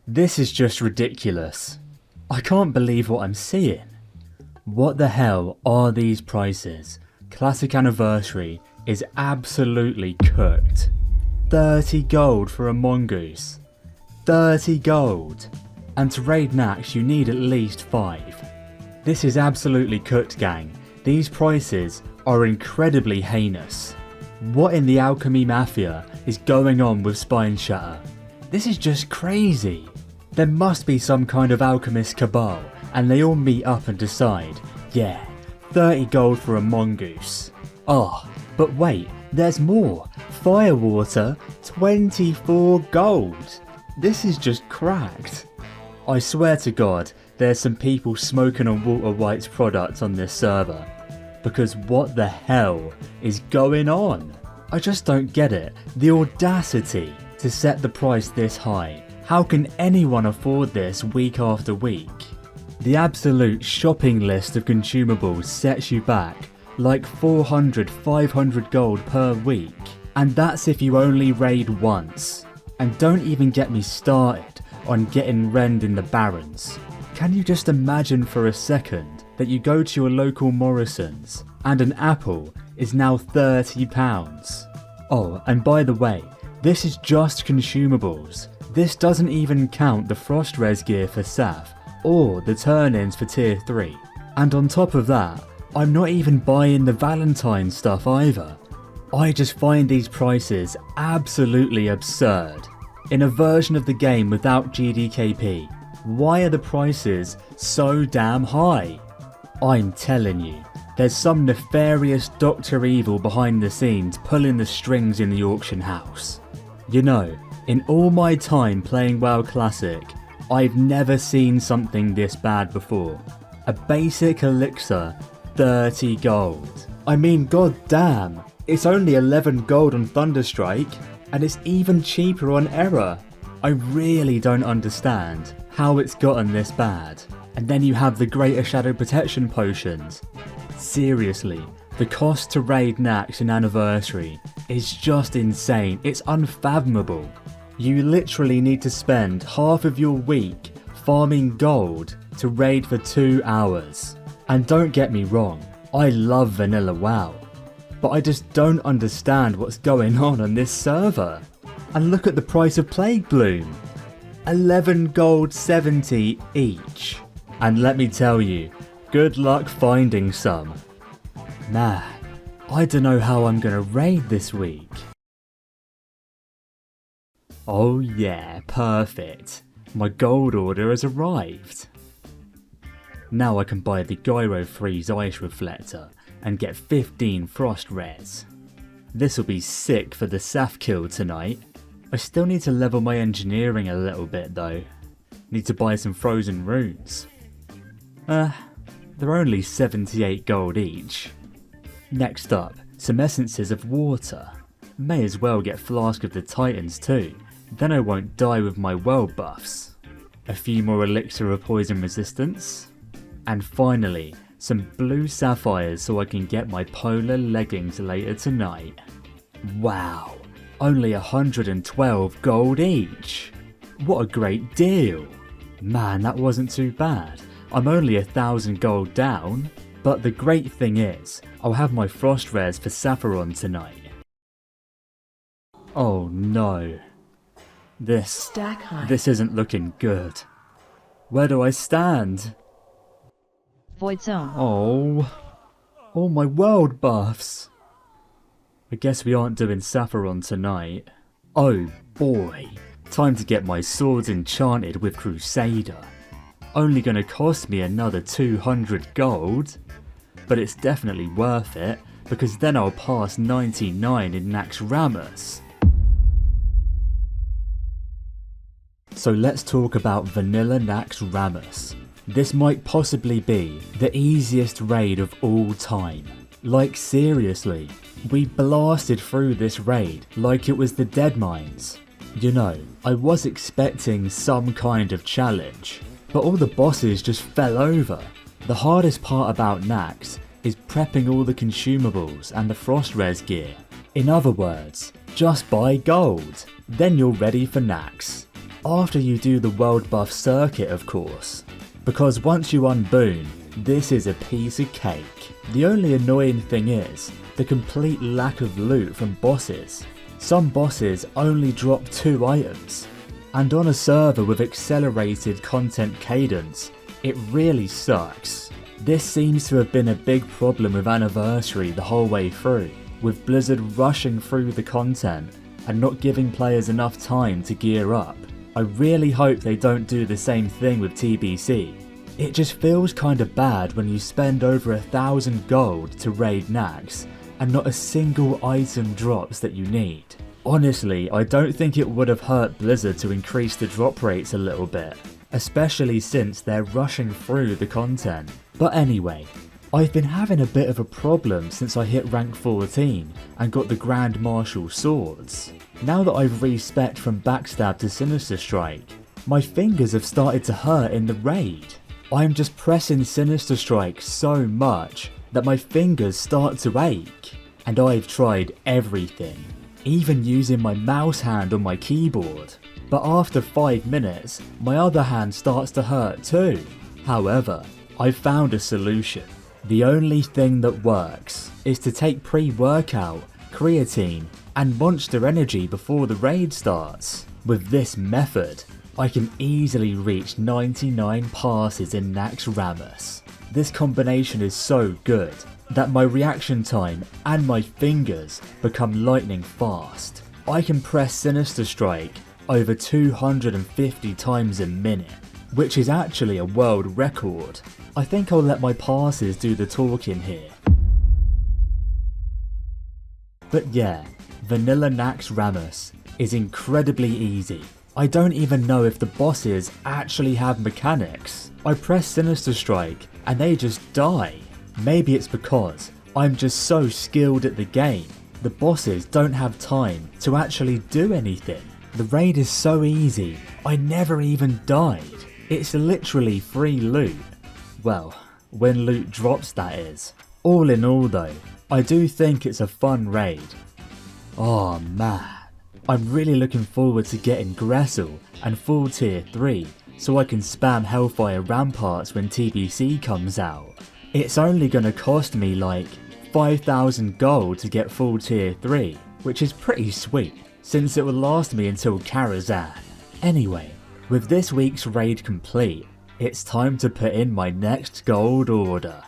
This is just ridiculous. I can't believe what I'm seeing. What the hell are these prices? Classic Anniversary is absolutely cooked. 30 gold for a mongoose. 30 gold. And to raid Naxx you need at least 5. This is absolutely cooked, gang. These prices are incredibly heinous. What in the alchemy mafia is going on with Spine Shatter? This is just crazy. There must be some kind of alchemist cabal and they all meet up and decide, yeah, 30 gold for a mongoose. Oh, but wait, there's more. Firewater, 24 gold. This is just cracked. I swear to God, there's some people smoking on Walter White's products on this server. Because what the hell is going on? I just don't get it. The audacity to set the price this high. How can anyone afford this week after week? The absolute shopping list of consumables sets you back like 400, 500 gold per week. And that's if you only raid once. And don't even get me started on getting rend in the Barrens. Can you just imagine for a second that you go to your local Morrison's and an apple is now £30? Oh, and by the way, this is just consumables. This doesn't even count the frost res gear for Saf or the turn-ins for tier 3. And on top of that, I'm not even buying the Valentine stuff either. I just find these prices absolutely absurd. In a version of the game without GDKP, why are the prices so damn high? I'm telling you, there's some nefarious Dr. Evil behind the scenes pulling the strings in the auction house. You know, in all my time playing WoW Classic, I've never seen something this bad before. A basic elixir, 30 gold. I mean, god damn, it's only 11 gold on Thunderstrike, and it's even cheaper on Error. I really don't understand how it's gotten this bad. And then you have the Greater Shadow Protection potions. Seriously, the cost to raid Naxx in Anniversary is just insane. It's unfathomable. You literally need to spend half of your week farming gold to raid for 2 hours. And don't get me wrong, I love vanilla WoW, but I just don't understand what's going on this server. And look at the price of Plague Bloom. 11 gold 70 each. And let me tell you, good luck finding some. Man, I don't know how I'm gonna raid this week. Oh yeah, perfect. My gold order has arrived. Now I can buy the Gyro Freeze Ice Reflector and get 15 Frost Res. This'll be sick for the Saf kill tonight. I still need to level my engineering a little bit though. Need to buy some frozen runes. They're only 78 gold each. Next up, some essences of water. May as well get Flask of the Titans too, then I won't die with my world buffs. A few more elixir of poison resistance. And finally, some blue sapphires so I can get my polar leggings later tonight. Wow, only 112 gold each. What a great deal. Man, that wasn't too bad. I'm only 1,000 gold down. But the great thing is, I'll have my frost rares for Sapphiron tonight. Oh no. This isn't looking good. Where do I stand? Void Zone. Oh my world buffs. I guess we aren't doing Sapphiron tonight. Oh boy, time to get my swords enchanted with Crusader. Only gonna cost me another 200 gold, but it's definitely worth it because then I'll pass 99 in Naxxramas. So let's talk about Vanilla Naxxramas. This might possibly be the easiest raid of all time. Like seriously, we blasted through this raid like it was the Dead Mines. You know, I was expecting some kind of challenge, but all the bosses just fell over. The hardest part about Naxx is prepping all the consumables and the frost res gear. In other words, just buy gold, then you're ready for Naxx. After you do the world buff circuit, of course. Because once you unboon, this is a piece of cake. The only annoying thing is the complete lack of loot from bosses. Some bosses only drop 2 items, and on a server with accelerated content cadence, it really sucks. This seems to have been a big problem with Anniversary the whole way through, with Blizzard rushing through the content and not giving players enough time to gear up. I really hope they don't do the same thing with TBC. It just feels kinda bad when you spend over 1,000 gold to raid Naxx and not a single item drops that you need. Honestly, I don't think it would have hurt Blizzard to increase the drop rates a little bit, especially since they're rushing through the content. But anyway, I've been having a bit of a problem since I hit rank 14 and got the Grand Marshal swords. Now that I've respec'd from Backstab to Sinister Strike, my fingers have started to hurt in the raid. I'm just pressing Sinister Strike so much that my fingers start to ache, and I've tried everything, even using my mouse hand on my keyboard, but after 5 minutes my other hand starts to hurt too. However, I've found a solution. The only thing that works is to take pre-workout, creatine and Monster Energy before the raid starts. With this method, I can easily reach 99 passes in Naxxramas. This combination is so good that my reaction time and my fingers become lightning fast. I can press Sinister Strike over 250 times a minute, which is actually a world record. I think I'll let my passes do the talking here. But yeah, vanilla Naxxramas is incredibly easy. I don't even know if the bosses actually have mechanics. I press Sinister Strike and they just die. Maybe it's because I'm just so skilled at the game. The bosses don't have time to actually do anything. The raid is so easy, I never even died. It's literally free loot. Well, when loot drops that is. All in all though, I do think it's a fun raid. Oh man. I'm really looking forward to getting Gressel and full tier 3 so I can spam Hellfire Ramparts when TBC comes out. It's only gonna cost me like 5,000 gold to get full tier 3, which is pretty sweet since it will last me until Karazhan. Anyway, with this week's raid complete, it's time to put in my next gold order.